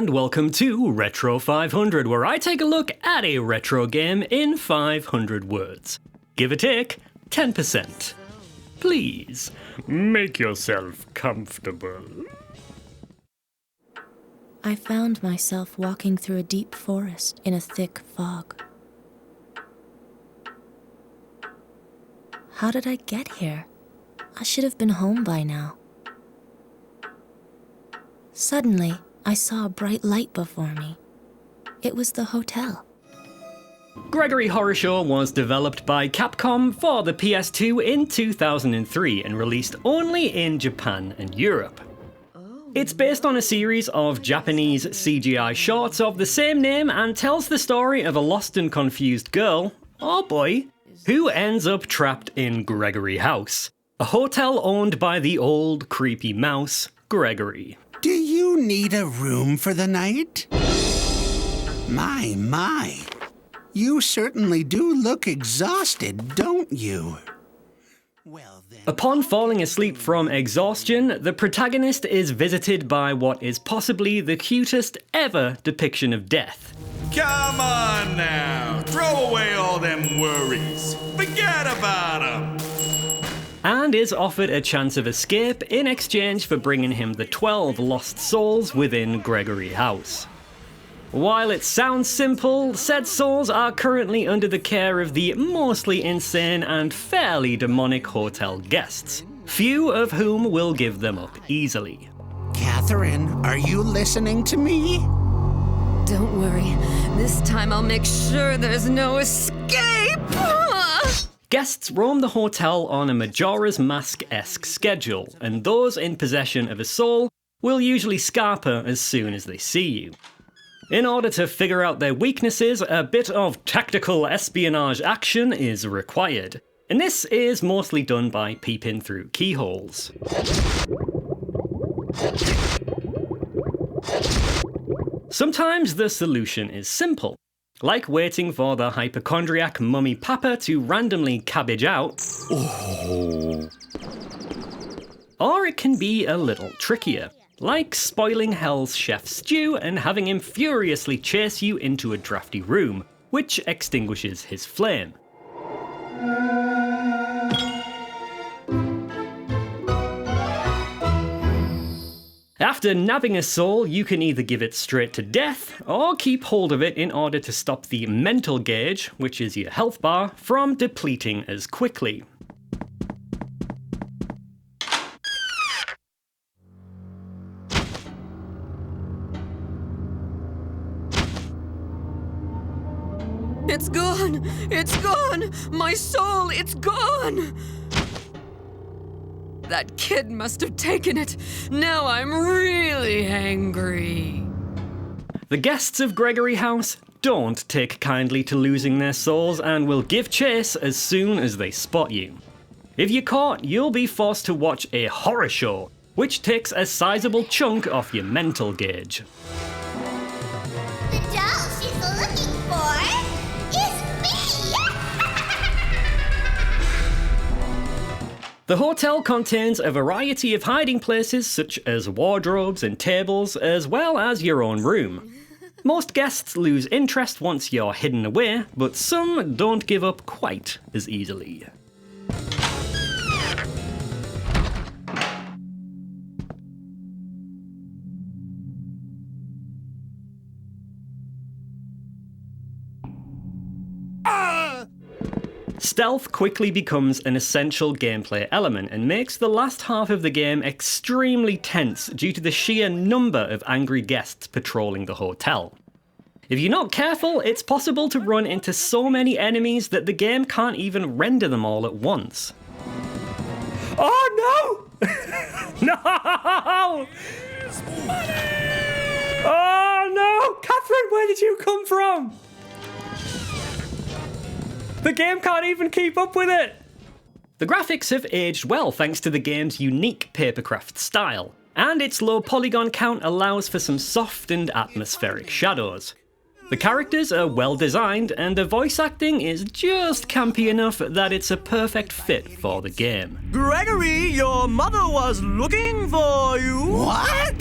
and welcome to Retro 500, where I take a look at a retro game in 500 words. Give or take 10%. Please, make yourself comfortable. I found myself walking through a deep forest in a thick fog. How did I get here? I should have been home by now. Suddenly, I saw a bright light before me. It was the hotel. Gregory Horror Show was developed by Capcom for the PS2 in 2003 and released only in Japan and Europe. It's based on a series of Japanese CGI shorts of the same name and tells the story of a lost and confused girl, or boy, who ends up trapped in Gregory House, a hotel owned by the old creepy mouse, Gregory. Do you need a room for the night? My. You certainly do look exhausted, don't you? Well then... Upon falling asleep from exhaustion, the protagonist is visited by what is possibly the cutest ever depiction of death. Come on now, throw away all them worries. Forget about them. And is offered a chance of escape in exchange for bringing him the 12 lost souls within Gregory House. While it sounds simple, said souls are currently under the care of the mostly insane and fairly demonic hotel guests, few of whom will give them up easily. Catherine, are you listening to me? Don't worry, this time I'll make sure there's no escape! Guests roam the hotel on a Majora's Mask-esque schedule, and those in possession of a soul will usually scarper as soon as they see you. In order to figure out their weaknesses, a bit of tactical espionage action is required, and this is mostly done by peeping through keyholes. Sometimes the solution is simple, like waiting for the hypochondriac mummy papa to randomly cabbage out. Oh. Or it can be a little trickier, like spoiling Hell's chef stew and having him furiously chase you into a drafty room, which extinguishes his flame. After nabbing a soul, you can either give it straight to death, or keep hold of it in order to stop the mental gauge, which is your health bar, from depleting as quickly. It's gone! It's gone! My soul, it's gone! That kid must have taken it. Now I'm really angry. The guests of Gregory House don't take kindly to losing their souls and will give chase as soon as they spot you. If you're caught, you'll be forced to watch a horror show, which takes a sizable chunk off your mental gauge. The doll she's looking for is me! The hotel contains a variety of hiding places such as wardrobes and tables, as well as your own room. Most guests lose interest once you're hidden away, but some don't give up quite as easily. Stealth quickly becomes an essential gameplay element and makes the last half of the game extremely tense due to the sheer number of angry guests patrolling the hotel. If you're not careful, it's possible to run into so many enemies that the game can't even render them all at once. Oh no! No! Oh no! Catherine, where did you come from? The game can't even keep up with it! The graphics have aged well thanks to the game's unique papercraft style, and its low polygon count allows for some soft and atmospheric shadows. The characters are well designed, and the voice acting is just campy enough that it's a perfect fit for the game. Gregory, your mother was looking for you. What?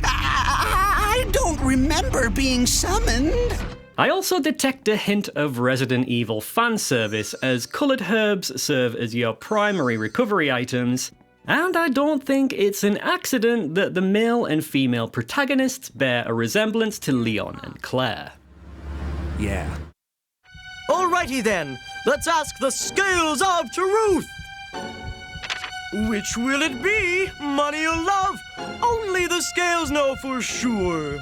I don't remember being summoned. I also detect a hint of Resident Evil fan service, as coloured herbs serve as your primary recovery items, and I don't think it's an accident that the male and female protagonists bear a resemblance to Leon and Claire. Yeah. Alrighty then, let's ask the scales of truth! Which will it be, money or love? Only the scales know for sure.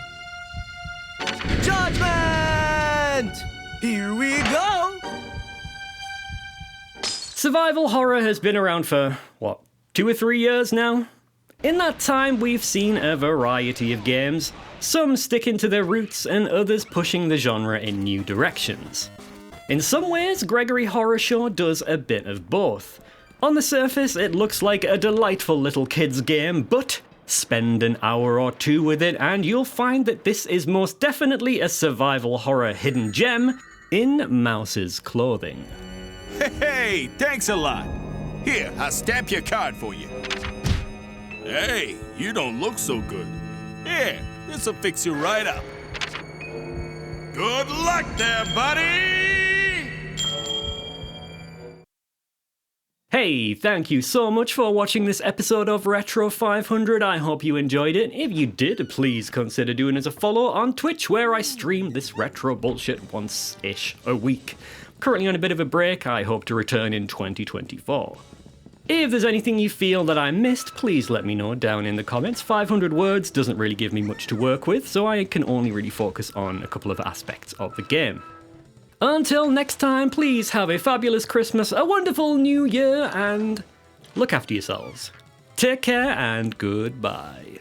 Judgment! Here we go! Survival horror has been around for, 2 or 3 years now? In that time, we've seen a variety of games, some sticking to their roots and others pushing the genre in new directions. In some ways, Gregory Horror Show does a bit of both. On the surface, it looks like a delightful little kids game, but spend an hour or two with it and you'll find that this is most definitely a survival horror hidden gem in Mouse's clothing. Hey, thanks a lot. Here, I'll stamp your card for you. Hey, you don't look so good. Here, this'll fix you right up. Good luck there, buddy! Hey, thank you so much for watching this episode of Retro 500. I hope you enjoyed it. If you did, please consider doing us a follow on Twitch, where I stream this retro bullshit once-ish a week. Currently on a bit of a break, I hope to return in 2024. If there's anything you feel that I missed, please let me know down in the comments. 500 words doesn't really give me much to work with, so I can only really focus on a couple of aspects of the game. Until next time, please have a fabulous Christmas, a wonderful New Year, and look after yourselves. Take care and goodbye.